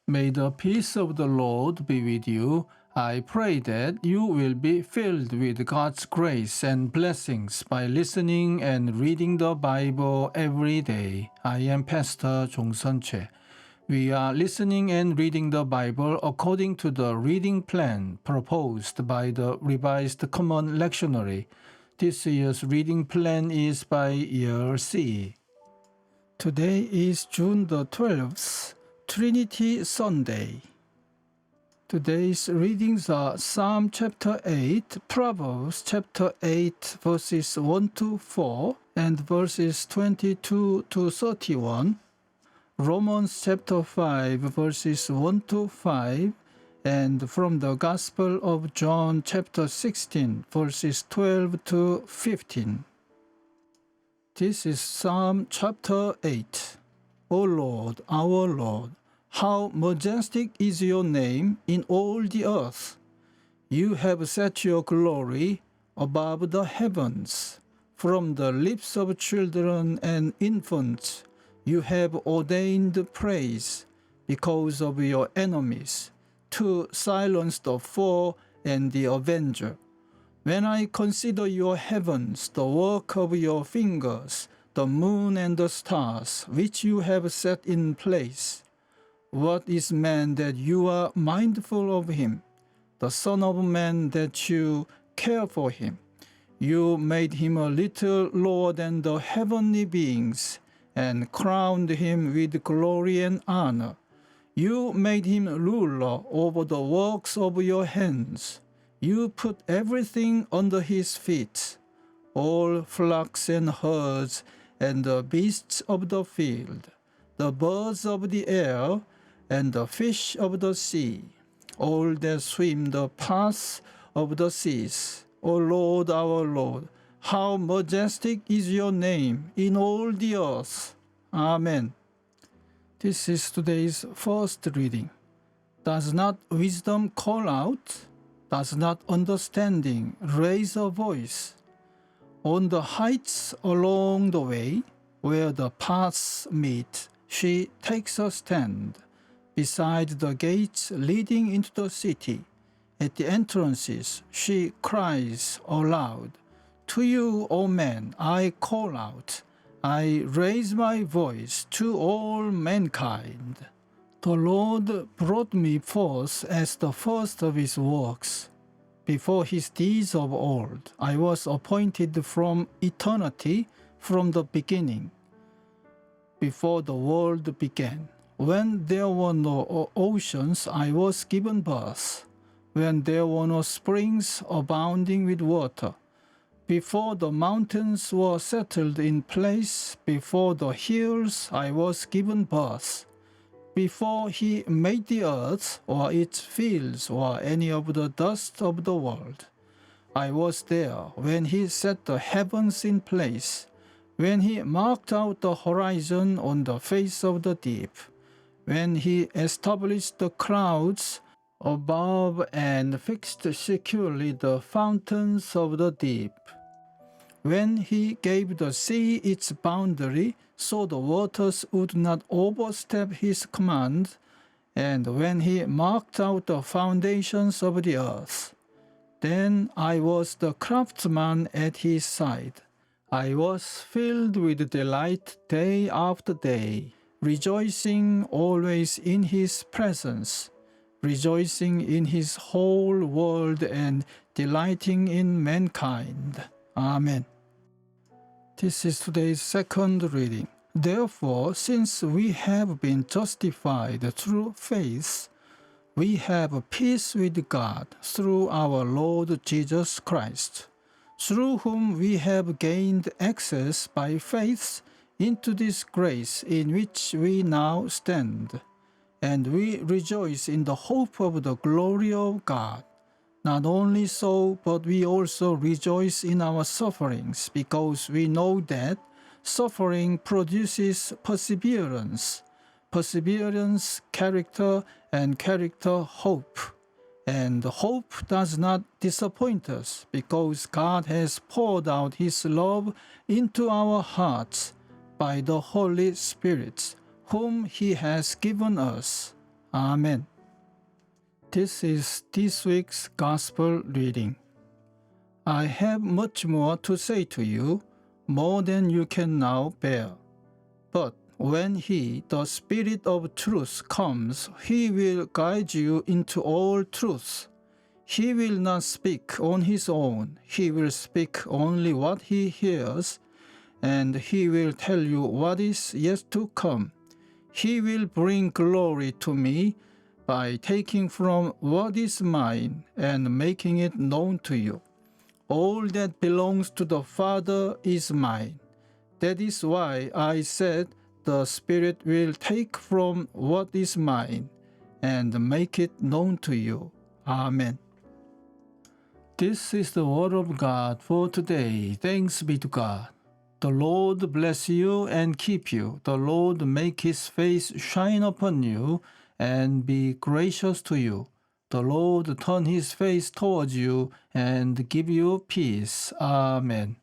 May the peace of the Lord be with you. I pray that you will be filled with God's grace and blessings by listening and reading the Bible every day. I am Pastor 종선채. We are listening and reading the Bible according to the reading plan proposed by the Revised Common Lectionary. This year's reading plan is by year C. Today is June the 12th. Trinity Sunday. Today's readings are Psalm chapter 8, Proverbs chapter 8, verses 1 to 4, and verses 22 to 31, Romans chapter 5, verses 1 to 5, and from the Gospel of John chapter 16, verses 12 to 15. This is Psalm chapter 8. O Lord, our Lord, how majestic is your name in all the earth. You have set your glory above the heavens. From the lips of children and infants, you have ordained praise because of your enemies, to silence the foe and the avenger. When I consider your heavens, the work of your fingers, the moon and the stars, which you have set in place. What is man that you are mindful of him, the Son of Man that you care for him? You made him a little lower than the heavenly beings, and crowned him with glory and honor. You made him ruler over the works of your hands. You put everything under his feet, all flocks and herds, and the beasts of the field, the birds of the air, and the fish of the sea, all that swim the paths of the seas. O Lord, our Lord, how majestic is your name in all the earth. Amen. This is today's first reading. Does not wisdom call out? Does not understanding raise a voice? On the heights along the way, where the paths meet, she takes a stand. Beside the gates leading into the city, at the entrances, she cries aloud, To you, O men, I call out. I raise my voice to all mankind. The Lord brought me forth as the first of his works. Before his deeds of old, I was appointed from eternity, from the beginning, before the world began. When there were no oceans, I was given birth. When there were no springs abounding with water, before the mountains were settled in place, before the hills, I was given birth. Before he made the earth, or its fields, or any of the dust of the world, I was there when he set the heavens in place, when he marked out the horizon on the face of the deep, when he established the clouds above and fixed securely the fountains of the deep, when he gave the sea its boundary, so the waters would not overstep his command, and when he marked out the foundations of the earth. Then I was the craftsman at his side. I was filled with delight day after day, rejoicing always in his presence, rejoicing in his whole world and delighting in mankind. Amen. This is today's second reading. Therefore, since we have been justified through faith, we have peace with God through our Lord Jesus Christ, through whom we have gained access by faith into this grace in which we now stand, and we rejoice in the hope of the glory of God. Not only so, but we also rejoice in our sufferings, because we know that suffering produces perseverance, perseverance, character, and character, hope. And hope does not disappoint us, because God has poured out his love into our hearts by the Holy Spirit, whom he has given us. Amen. This is this week's Gospel reading. I have much more to say to you, more than you can now bear. But when He, the Spirit of truth, comes, He will guide you into all truth. He will not speak on His own. He will speak only what He hears, and He will tell you what is yet to come. He will bring glory to me by taking from what is mine and making it known to you. All that belongs to the Father is mine. That is why I said the Spirit will take from what is mine and make it known to you. Amen. This is the word of God for today. Thanks be to God. The Lord bless you and keep you. The Lord make His face shine upon you and be gracious to you. The Lord turn His face towards you and give you peace. Amen.